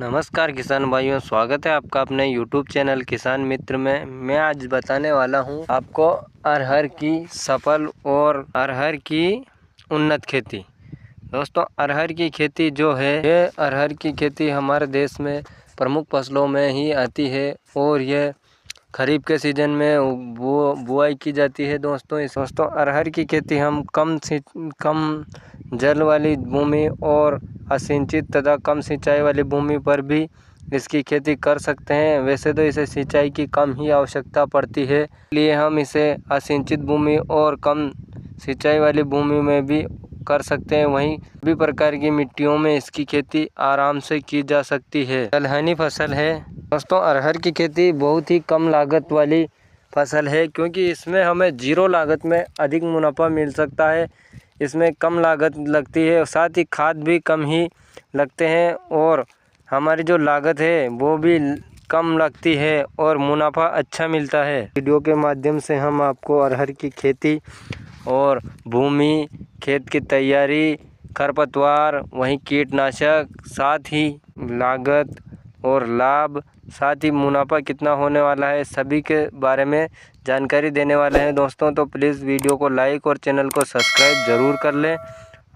नमस्कार किसान भाइयों, स्वागत है आपका अपने YouTube चैनल किसान मित्र में। मैं आज बताने वाला हूं आपको अरहर की सफल और अरहर की उन्नत खेती। दोस्तों, अरहर की खेती जो है, ये अरहर की खेती हमारे देश में प्रमुख फसलों में ही आती है और ये खरीफ के सीज़न में बुआई की जाती है। दोस्तों अरहर की खेती हम कम जल वाली भूमि और असिंचित तथा कम सिंचाई वाली भूमि पर भी इसकी खेती कर सकते हैं। वैसे तो इसे सिंचाई की कम ही आवश्यकता पड़ती है, इसलिए हम इसे असिंचित भूमि और कम सिंचाई वाली भूमि में भी कर सकते हैं। वहीं सभी प्रकार की मिट्टियों में इसकी खेती आराम से की जा सकती है। दलहनी फसल है दोस्तों, अरहर की खेती बहुत ही कम लागत वाली फसल है, क्योंकि इसमें हमें जीरो लागत में अधिक मुनाफा मिल सकता है। इसमें कम लागत लगती है और साथ ही खाद भी कम ही लगते हैं और हमारी जो लागत है वो भी कम लगती है और मुनाफा अच्छा मिलता है। वीडियो के माध्यम से हम आपको अरहर की खेती और भूमि, खेत की तैयारी, खरपतवार, वहीं कीटनाशक, साथ ही लागत और लाभ, साथ ही मुनाफा कितना होने वाला है, सभी के बारे में जानकारी देने वाले हैं दोस्तों। तो प्लीज़ वीडियो को लाइक और चैनल को सब्सक्राइब ज़रूर कर लें।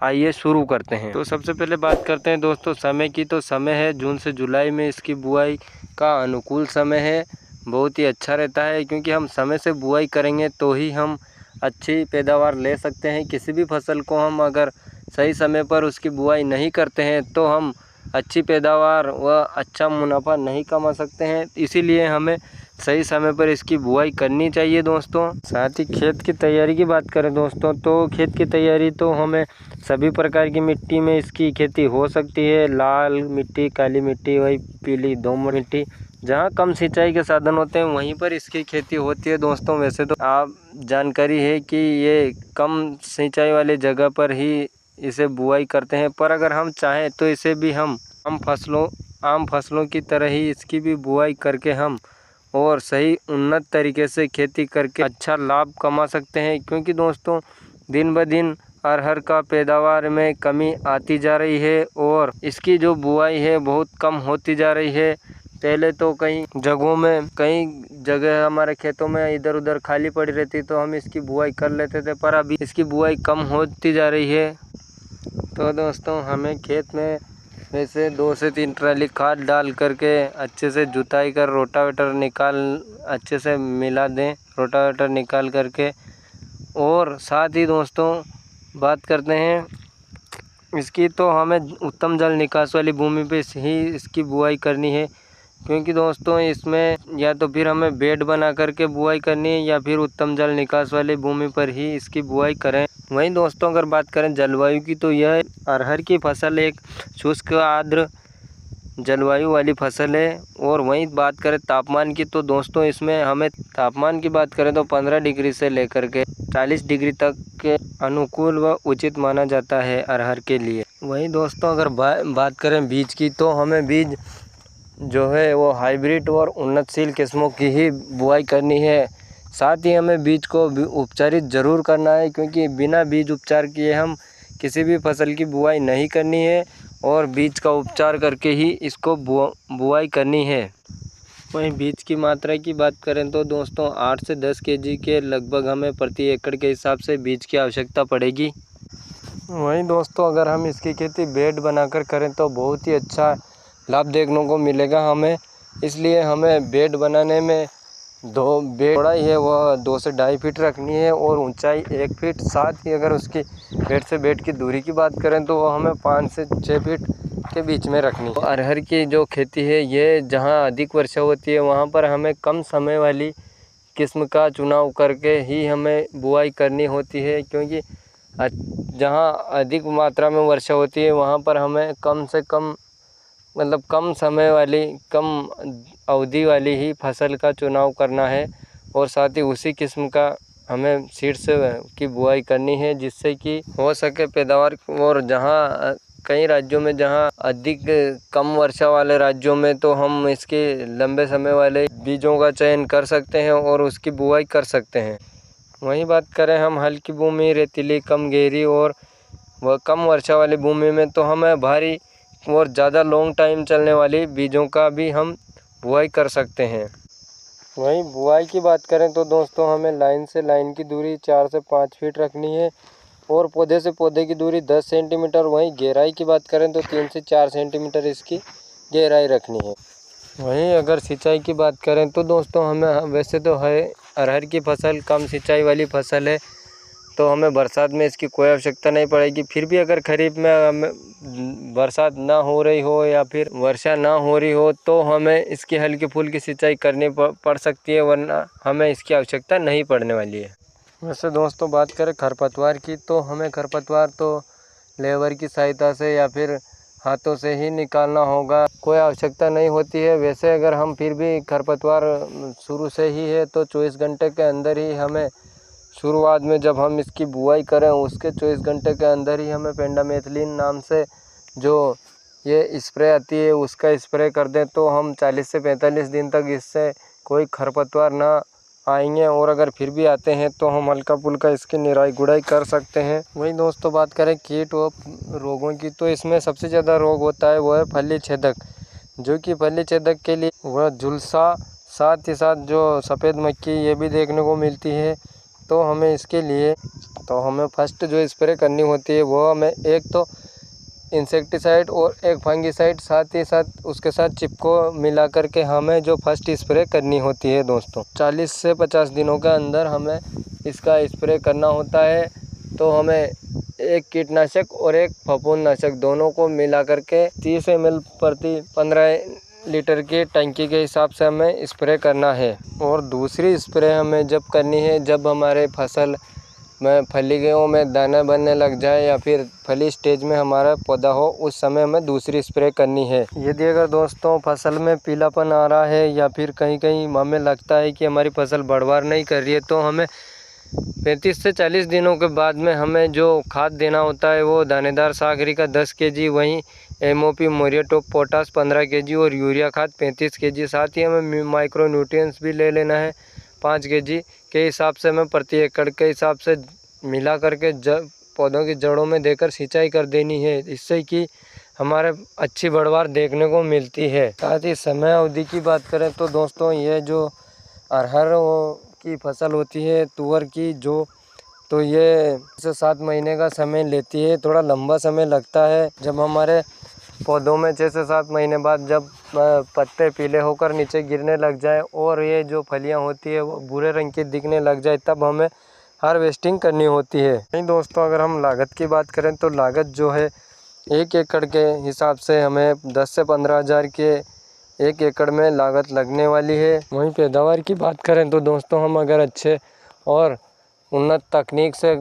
आइए शुरू करते हैं। तो सबसे पहले बात करते हैं दोस्तों समय की। तो समय है जून से जुलाई में इसकी बुआई का अनुकूल समय है। बहुत ही अच्छा रहता है, क्योंकि हम समय से बुआई करेंगे तो ही हम अच्छी पैदावार ले सकते हैं। किसी भी फसल को हम अगर सही समय पर उसकी बुआई नहीं करते हैं तो हम अच्छी पैदावार व अच्छा मुनाफा नहीं कमा सकते हैं। इसीलिए हमें सही समय पर इसकी बुआई करनी चाहिए दोस्तों। साथ ही खेत की तैयारी की बात करें दोस्तों, तो खेत की तैयारी तो हमें सभी प्रकार की मिट्टी में इसकी खेती हो सकती है। लाल मिट्टी, काली मिट्टी, वही पीली दोमट मिट्टी, जहाँ कम सिंचाई के साधन होते हैं वहीं पर इसकी खेती होती है दोस्तों। वैसे तो आप जानकारी है कि ये कम सिंचाई वाली जगह पर ही इसे बुआई करते हैं, पर अगर हम चाहें तो इसे भी हम आम फसलों की तरह ही इसकी भी बुआई करके हम और सही उन्नत तरीके से खेती करके अच्छा लाभ कमा सकते हैं। क्योंकि दोस्तों दिन ब दिन अरहर का पैदावार में कमी आती जा रही है और इसकी जो बुआई है बहुत कम होती जा रही है। पहले तो कई जगह हमारे खेतों में इधर उधर खाली पड़ी रहती तो हम इसकी बुआई कर लेते थे, पर अभी इसकी बुआई कम होती जा रही है। तो दोस्तों हमें खेत में वैसे 2 से 3 ट्राली खाद डाल करके अच्छे से जुताई कर अच्छे से मिला दें रोटावेटर निकाल करके। और साथ ही दोस्तों बात करते हैं इसकी, तो हमें उत्तम जल निकास वाली भूमि पे ही इसकी बुआई करनी है। क्योंकि दोस्तों इसमें या तो फिर हमें बेड बना करके बुआई करनी है या फिर उत्तम जल निकास वाली भूमि पर ही इसकी बुआई करें। वहीं दोस्तों अगर बात करें जलवायु की, तो यह अरहर की फसल एक शुष्क आर्द्र जलवायु वाली फसल है। और वहीं बात करें तापमान की, तो दोस्तों इसमें हमें तापमान की बात करें तो 15 डिग्री से लेकर के 40 डिग्री तक के अनुकूल व उचित माना जाता है अरहर के लिए। वहीं दोस्तों अगर बात करें बीज की, तो हमें बीज जो है वो हाइब्रिड और उन्नतशील किस्मों की ही बुआई करनी है। साथ ही हमें बीज को उपचारित ज़रूर करना है, क्योंकि बिना बीज उपचार किए हम किसी भी फसल की बुआई नहीं करनी है और बीज का उपचार करके ही इसको बुआई करनी है। वहीं बीज की मात्रा की बात करें तो दोस्तों 8 से 10 केजी के लगभग हमें प्रति एकड़ के हिसाब से बीज की आवश्यकता पड़ेगी। वहीं दोस्तों अगर हम इसकी खेती बेड बनाकर करें तो बहुत ही अच्छा लाभ देखने को मिलेगा हमें। इसलिए हमें बेड बनाने में चौड़ाई है वह 2 से 2.5 फीट रखनी है और ऊंचाई 1 फीट। साथ ही अगर उसकी बेड से बेड की दूरी की बात करें तो वह हमें 5 से 6 फीट के बीच में रखनी है। अरहर की जो खेती है ये जहां अधिक वर्षा होती है वहां पर हमें कम समय वाली किस्म का चुनाव करके ही हमें बुआई करनी होती है। क्योंकि जहां अधिक मात्रा में वर्षा होती है वहां पर हमें कम से कम कम समय वाली, कम अवधि वाली ही फसल का चुनाव करना है और साथ ही उसी किस्म का हमें सीड्स की बुआई करनी है, जिससे कि हो सके पैदावार। और जहां कई राज्यों में जहां अधिक कम वर्षा वाले राज्यों में तो हम इसके लंबे समय वाले बीजों का चयन कर सकते हैं और उसकी बुआई कर सकते हैं। वहीं बात करें हम हल्की भूमि, रेतीली, कम गहरी और वह कम वर्षा वाली भूमि में, तो हमें भारी और ज़्यादा लॉन्ग टाइम चलने वाली बीजों का भी हम बुआई कर सकते हैं। वहीं बुआई की बात करें तो दोस्तों हमें लाइन से लाइन की दूरी 4 से 5 फीट रखनी है और पौधे से पौधे की दूरी 10 सेंटीमीटर। वहीं गहराई की बात करें तो 3 से 4 सेंटीमीटर इसकी गहराई रखनी है। वहीं अगर सिंचाई की बात करें तो दोस्तों हमें वैसे तो है अरहर की फसल कम सिंचाई वाली फसल है, तो हमें बरसात में इसकी कोई आवश्यकता नहीं पड़ेगी। फिर भी अगर खरीफ में हमें बरसात ना हो रही हो या फिर वर्षा ना हो रही हो तो हमें इसकी हल्की फुल्की सिंचाई करनी पड़ सकती है, वरना हमें इसकी आवश्यकता नहीं पड़ने वाली है। वैसे दोस्तों बात करें खरपतवार की तो हमें खरपतवार तो लेबर की सहायता से या फिर हाथों से ही निकालना होगा, कोई आवश्यकता नहीं होती है। वैसे अगर हम फिर भी खरपतवार शुरू से ही है तो 24 घंटे के अंदर ही हमें शुरुआत में जब हम इसकी बुआई करें उसके 24 घंटे के अंदर ही हमें पेंडामेथिलिन नाम से जो ये स्प्रे आती है उसका स्प्रे कर दें तो हम 40 से 45 दिन तक इससे कोई खरपतवार ना आएंगे। और अगर फिर भी आते हैं तो हम हल्का फुल्का इसकी निराई गुड़ाई कर सकते हैं। वहीं दोस्तों बात करें कीट व रोगों की तो इसमें सबसे ज़्यादा रोग होता है वो है फली छेदक, जो कि फली छेदक के लिए वह झुलसा, साथ ही साथ जो सफ़ेद मक्खी ये भी देखने को मिलती है। तो हमें इसके लिए तो हमें फर्स्ट जो स्प्रे करनी होती है वो हमें एक तो इंसेक्टिसाइड और एक फंगिसाइड साथ ही साथ उसके साथ चिपको मिला करके हमें जो फर्स्ट स्प्रे करनी होती है दोस्तों। 40 से 50 दिनों के अंदर हमें इसका स्प्रे करना होता है। तो हमें एक कीटनाशक और एक फफूंदनाशक दोनों को मिला करके 30 ml प्रति 15 लीटर की टंकी के हिसाब से हमें स्प्रे करना है। और दूसरी स्प्रे हमें जब करनी है जब हमारे फसल में फलियों में दाना बनने लग जाए या फिर फली स्टेज में हमारा पौधा हो, उस समय हमें दूसरी स्प्रे करनी है। यदि अगर दोस्तों फसल में पीलापन आ रहा है या फिर कहीं कहीं हमें लगता है कि हमारी फसल बढ़वार नहीं कर रही है तो हमें 35 से 40 दिनों के बाद में हमें जो खाद देना होता है वो दानेदार सागरी का 10 kg, वहीं MOP मोरियाटॉप पोटास 15 kg और यूरिया खाद 35 kg। साथ ही हमें माइक्रो न्यूट्रिएंट्स भी ले लेना है 5 kg के हिसाब से हमें प्रति एकड़ के हिसाब से मिला करके पौधों की जड़ों में देकर सिंचाई कर देनी है, इससे कि हमारे अच्छी बढ़वार देखने को मिलती है। साथ ही समय अवधि की बात करें तो दोस्तों ये जो अरहर की फसल होती है तुअर की तो ये 7 महीने का समय लेती है, थोड़ा लंबा समय लगता है। जब हमारे पौधों में 6 से 7 महीने बाद जब पत्ते पीले होकर नीचे गिरने लग जाए और ये जो फलियां होती है वो भूरे रंग की दिखने लग जाए तब हमें हार्वेस्टिंग करनी होती है। नहीं दोस्तों अगर हम लागत की बात करें तो लागत जो है 1 एकड़ के हिसाब से हमें 10 से 15 हज़ार के 1 एकड़ में लागत लगने वाली है। वहीं पैदावार की बात करें तो दोस्तों हम अगर अच्छे और उन्नत तकनीक से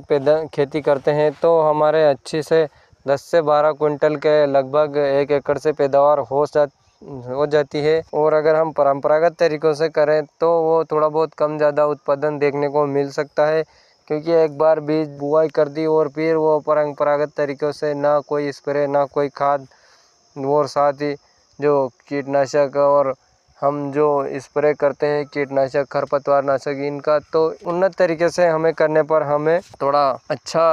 खेती करते हैं तो हमारे अच्छी से 10 से 12 क्विंटल के लगभग 1 एकड़ से पैदावार हो जाती है। और अगर हम परंपरागत तरीक़ों से करें तो वो थोड़ा बहुत कम ज़्यादा उत्पादन देखने को मिल सकता है, क्योंकि एक बार बीज बुआई कर दी और फिर वो परंपरागत तरीक़ों से ना कोई स्प्रे ना कोई खाद और साथ ही जो कीटनाशक और हम जो स्प्रे करते हैं कीटनाशक खरपतवार नाशक इनका तो उन्नत तरीके से हमें करने पर हमें थोड़ा अच्छा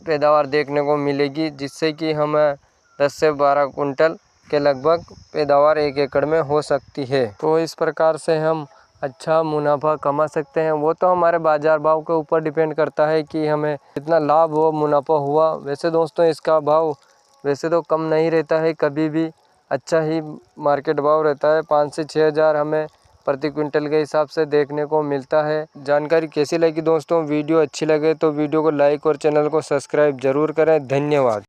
पैदावार देखने को मिलेगी, जिससे कि हमें 10 से 12 कुंटल के लगभग पैदावार 1 एकड़ में हो सकती है। तो इस प्रकार से हम अच्छा मुनाफा कमा सकते हैं। वो तो हमारे बाज़ार भाव के ऊपर डिपेंड करता है कि हमें कितना लाभ हो मुनाफा हुआ। वैसे दोस्तों इसका भाव वैसे तो कम नहीं रहता है, कभी भी अच्छा ही मार्केट भाव रहता है। 5 से 6 हज़ार हमें प्रति क्विंटल के हिसाब से देखने को मिलता है। जानकारी कैसी लगी दोस्तों? वीडियो अच्छी लगे तो वीडियो को लाइक और चैनल को सब्सक्राइब जरूर करें। धन्यवाद।